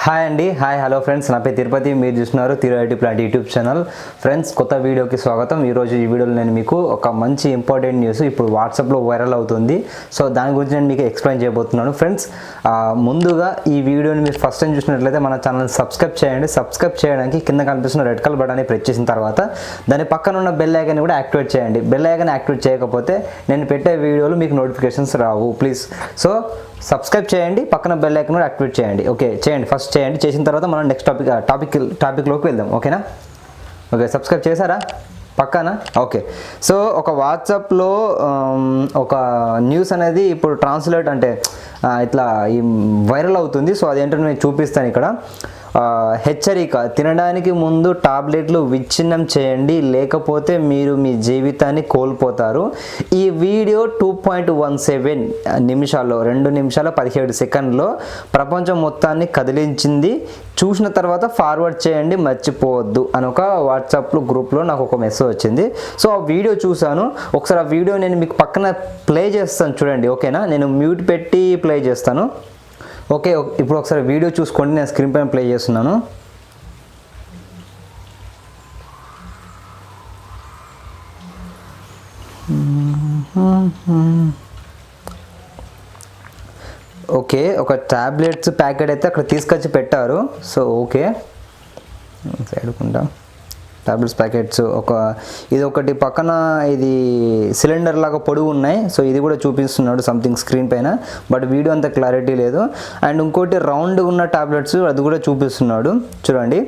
Hi అండి, hi hello friends, నా పేరు తిరుపతి. మీరు చూస్తున్నారు Thiruitplant యూట్యూబ్ ఛానల్. ఫ్రెండ్స్, కొత్త వీడియోకి స్వాగతం. ఈరోజు ఈ వీడియోలో నేను మీకు ఒక మంచి ఇంపార్టెంట్ న్యూస్ ఇప్పుడు వాట్సాప్లో వైరల్ అవుతుంది. సో దాని గురించి నేను మీకు ఎక్స్ప్లెయిన్ చేయబోతున్నాను. ఫ్రెండ్స్, ముందుగా ఈ వీడియోని మీరు ఫస్ట్ టైం చూసినట్లయితే మన ఛానల్ సబ్స్క్రైబ్ చేయండి. సబ్స్క్రైబ్ చేయడానికి కింద కనిపిస్తున్న రెడ్ కలర్ బటన్ని ప్రెస్ చేసిన తర్వాత దాని పక్కన ఉన్న బెల్ ఐకాన్ కూడా యాక్టివేట్ చేయండి. బెల్ ఐకాన్ యాక్టివేట్ చేయకపోతే నేను పెట్టే వీడియోలు మీకు నోటిఫికేషన్స్ రావు. ప్లీజ్ సబ్స్క్రైబ్ చేయండి, పక్కన బెల్ ఐకాన్ కూడా యాక్టివేట్ చేయండి. ఓకే, చేయండి, ఫస్ట్ చేయండి. చేసిన తర్వాత మనం నెక్స్ట్ టాపిక్లోకి వెళ్దాం. ఓకేనా? ఓకే, సబ్స్క్రైబ్ చేశారా పక్కన? ఓకే. సో ఒక వాట్సాప్లో ఒక న్యూస్ అనేది ఇప్పుడు ట్రాన్స్లేట్ అంటే ఇట్లా వైరల్ అవుతుంది. సో అదేంటో నేను చూపిస్తాను ఇక్కడ. హెచ్చరిక: తినడానికి ముందు టాబ్లెట్లు విచ్ఛిన్నం చేయండి, లేకపోతే మీరు మీ జీవితాన్ని కోల్పోతారు. ఈ వీడియో 2.17 నిమిషాల్లో 2 నిమిషాల 17 సెకండ్లో ప్రపంచం మొత్తాన్ని కదిలించింది. చూసిన తర్వాత ఫార్వర్డ్ చేయండి, మర్చిపోవద్దు అని ఒక వాట్సాప్ గ్రూప్లో నాకు ఒక మెసేజ్ వచ్చింది. సో ఆ వీడియో చూశాను. ఒకసారి ఆ వీడియో నేను మీకు పక్కన ప్లే చేస్తాను, చూడండి. ఓకేనా? నేను మ్యూట్ పెట్టి ప్లే చేస్తాను. ఓకే, ఇప్పుడు ఒకసారి వీడియో చూసుకోండి. నేను స్క్రీన్ పైన ప్లే చేస్తున్నాను. ఓకే, ఒక టాబ్లెట్స్ ప్యాకెట్ అయితే అక్కడ తీసుకొచ్చి పెట్టారు. సో ఓకే, సైడ్కుంటా టాబ్లెట్స్ ప్యాకెట్స్ ఇది ఒకటి పక్కన ఇది సిలిండర్ లాగా పొడుగు ఉన్నాయి. సో ఇది కూడా చూపిస్తున్నాడు సంథింగ్ స్క్రీన్ పైన, బట్ వీడియో అంత క్లారిటీ లేదు. అండ్ ఇంకోటి రౌండ్ ఉన్న టాబ్లెట్స్ అది కూడా చూపిస్తున్నాడు, చూడండి.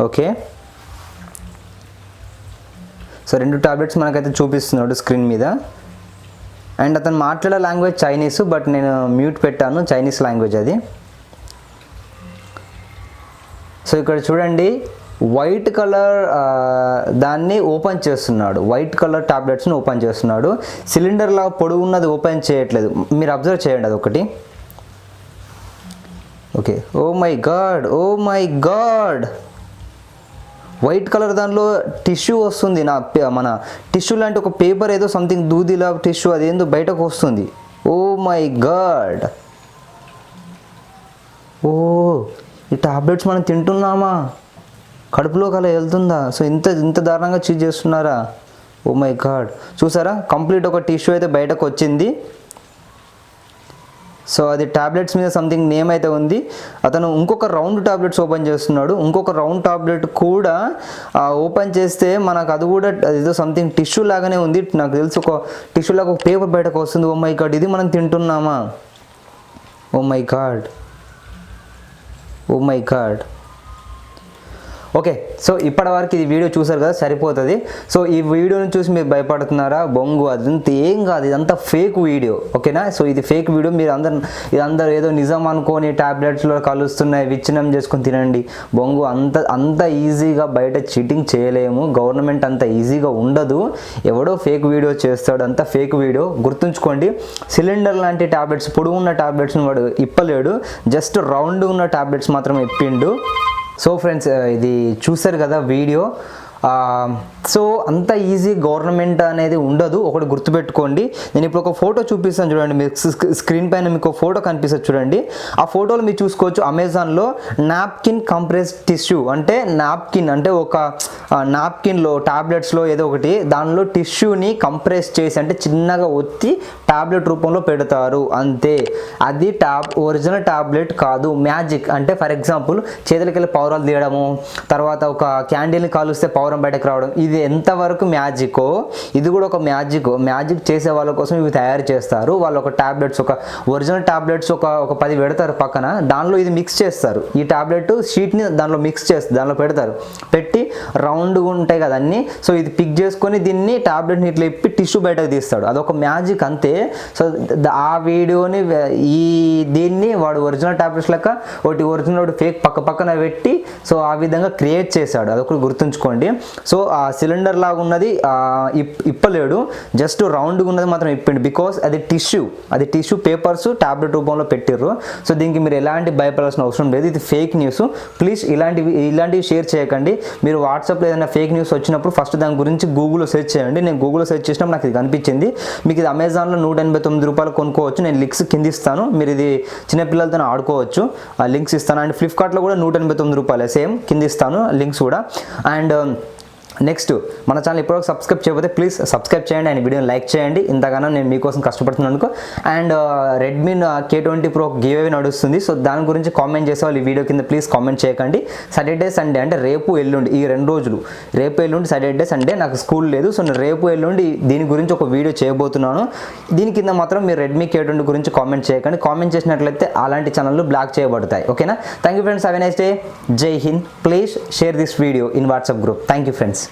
ఓకే, సో 2 టాబ్లెట్స్ మనకైతే చూపిస్తున్నాడు స్క్రీన్ మీద. అండ్ అతను మాట్లాడే లాంగ్వేజ్ చైనీస్, బట్ నేను మ్యూట్ పెట్టాను, చైనీస్ లాంగ్వేజ్ అది. సో ఇక్కడ చూడండి, వైట్ కలర్ దాన్ని ఓపెన్ చేస్తున్నాడు. వైట్ కలర్ టాబ్లెట్స్ని ఓపెన్ చేస్తున్నాడు. సిలిండర్ లాగా పొడుగు ఉన్నది ఓపెన్ చేయట్లేదు. మీరు అబ్జర్వ్ చేయండి, అది ఒకటి. Okay, oh my god, white colour దానిలో టిష్యూ వస్తుంది. మన టిష్యూ లాంటి ఒక పేపర్ ఏదో సంథింగ్ దూదిలా టిష్యూ అదేందో బయటకు వస్తుంది. ఓ మై గాడ్, ఓ ఈ టాబ్లెట్స్ మనం తింటున్నామా? కడుపులోకి అలా వెళ్తుందా? సో ఇంత దారుణంగా చీజ్ చేస్తున్నారా? ఓ మై గాడ్, చూసారా? కంప్లీట్ ఒక టిష్యూ అయితే బయటకు వచ్చింది. సో అది టాబ్లెట్స్ మీద సంథింగ్ నేమ్ అయితే ఉంది. అతను ఇంకొక రౌండ్ టాబ్లెట్స్ ఓపెన్ చేస్తున్నాడు. ఇంకొక రౌండ్ టాబ్లెట్ కూడా ఓపెన్ చేస్తే మనకు అది కూడా ఏదో సంథింగ్ టిష్యూ లాగానే ఉంది. నాకు తెలిసి ఒక టిష్యూ లాగా ఒక పేపర్ బయటకు వస్తుంది. ఓ మై గాడ్, ఇది మనం తింటున్నామా? Oh my god. Okay, so ఇప్పటి వరకు ఇది వీడియో చూసారు కదా, సరిపోతుంది. సో ఈ వీడియోని చూసి మీరు భయపడుతున్నారా? బొంగు, అదంతా ఏం కాదు, ఇదంతా ఫేక్ వీడియో. ఓకేనా? సో ఇది ఫేక్ వీడియో. మీరు ఇదందరూ ఏదో నిజం అనుకొని టాబ్లెట్స్లో కలుస్తున్నాయి, విచ్ఛిన్నం చేసుకొని తినండి. బొంగు, అంత ఈజీగా బయట చీటింగ్ చేయలేము. గవర్నమెంట్ అంత ఈజీగా ఉండదు. ఎవడో ఫేక్ వీడియో చేస్తాడు, అంత ఫేక్ వీడియో. గుర్తుంచుకోండి, సిలిండర్ లాంటి టాబ్లెట్స్, పొడుగు ఉన్న టాబ్లెట్స్ని వాడు ఇప్పలేడు. జస్ట్ రౌండ్ ఉన్న టాబ్లెట్స్ మాత్రం ఇప్పిండు. సో ఫ్రెండ్స్, ఇది చూసారు కదా వీడియో. సో అంత ఈజీ గవర్నమెంట్ అనేది ఉండదు, ఒకటి గుర్తుపెట్టుకోండి. నేను ఇప్పుడు ఒక ఫోటో చూపిస్తాను, చూడండి. మీకు స్క్రీన్ పైన మీకు ఫోటో కనిపిస్తుంది, చూడండి. ఆ ఫోటోలో మీరు చూసుకోవచ్చు, అమెజాన్లో నాప్కిన్ కంప్రెస్ టిష్యూ అంటే నాప్కిన్ అంటే ఒక నాప్కిన్లో టాబ్లెట్స్లో ఏదో ఒకటి దానిలో టిష్యూని కంప్రెస్ చేసి అంటే చిన్నగా ఒత్తి టాబ్లెట్ రూపంలో పెడతారు, అంతే. అది ఒరిజినల్ టాబ్లెట్ కాదు, మ్యాజిక్. అంటే ఫర్ ఎగ్జాంపుల్, చేతులకి వెళ్ళి పౌరాలు తీయడము, తర్వాత ఒక క్యాండిల్ని కాలుస్తే పౌరం బయటకు రావడం, ఇది ఎంతవరకు మ్యాజికో ఇది కూడా ఒక మ్యాజిక్ చేసే వాళ్ళ కోసం ఇవి తయారు చేస్తారు. వాళ్ళు ఒక టాబ్లెట్స్, ఒక ఒరిజినల్ టాబ్లెట్స్ ఒక 10 పెడతారు పక్కన, దానిలో ఇది మిక్స్ చేస్తారు. ఈ టాబ్లెట్ షీట్ని దానిలో మిక్స్ చేసి దానిలో పెడతారు, పెట్టి రౌండ్గా ఉంటాయి కదా అన్నీ. సో ఇది పిక్ చేసుకొని దీన్ని టాబ్లెట్ని ఇట్లా ఇప్పి టిష్యూ బయటకు తీస్తాడు. అదొక మ్యాజిక్, అంతే. సో ఆ వీడియోని దీన్ని వాడు ఒరిజినల్ టాబ్లెట్స్ లెక్క ఒకటి ఒరిజినల్ ఒకటి ఫేక్ పక్కన పెట్టి సో ఆ విధంగా క్రియేట్ చేశాడు. అదొకటి గుర్తుంచుకోండి. సో ఆ సిలిండర్ లాగా ఉన్నది ఇప్పలేడు, జస్ట్ రౌండ్గా ఉన్నది మాత్రం ఇప్పిండు. బికాస్ అది టిష్యూ పేపర్స్ టాబ్లెట్ రూపంలో పెట్టిర్రు. సో దీనికి మీరు ఎలాంటి భయపడాల్సిన అవసరం లేదు. ఇది ఫేక్ న్యూస్. ప్లీజ్ ఇలాంటివి షేర్ చేయకండి. మీరు వాట్సాప్లో ఏదైనా ఫేక్ న్యూస్ వచ్చినప్పుడు ఫస్ట్ దాని గురించి గూగుల్లో సెర్చ్ చేయండి. నేను గూగుల్లో సెర్చ్ చేసినప్పుడు నాకు ఇది కనిపించింది. మీకు ఇది అమెజాన్లో 189 రూపాయలు కొనుక్కోవచ్చు. నేను లింక్స్ కింద ఇస్తాను, మీరు ఇది చిన్నపిల్లలతో ఆడుకోవచ్చు. ఆ లింక్స్ ఇస్తాను. అండ్ ఫ్లిప్కార్ట్లో కూడా 189 రూపాయలే, సేమ్ కింద ఇస్తాను లింక్స్ కూడా. అండ్ నెక్స్ట్ మన ఛానల్ ఇప్పటివరకు సబ్స్క్రైబ్ చేయకపోతే ప్లీజ్ సబ్స్క్రైబ్ చేయండి అండ్ వీడియోని లైక్ చేయండి. ఇంతగానో నేను మీకోసం కష్టపడుతున్నాను. And Redmi K20 Pro give away నడుస్తుంది. సో దాని గురించి కామెంట్ చేసే వాళ్ళు ఈ వీడియో కింద ప్లీజ్ కామెంట్ చేయకండి. సాటర్డే సండే అంటే రేపు ఎల్లుండి, ఈ 2 రోజులు, రేపు ఎల్లుండి సాటర్డే సండే నాకు స్కూల్ లేదు. సో నేను రేపు ఎల్లుండి దీని గురించి ఒక వీడియో చేయబోతున్నాను. దీని కింద మాత్రం మీరు రెడ్మీ K20 గురించి కామెంట్ చేయకండి. కామెంట్ చేసినట్లయితే అలాంటి ఛానళ్ళు బ్లాక్ చేయబడతాయి. ఓకేనా? Thank you friends, have a nice day. జై హింద్. Please share this video in WhatsApp group. Thank you friends.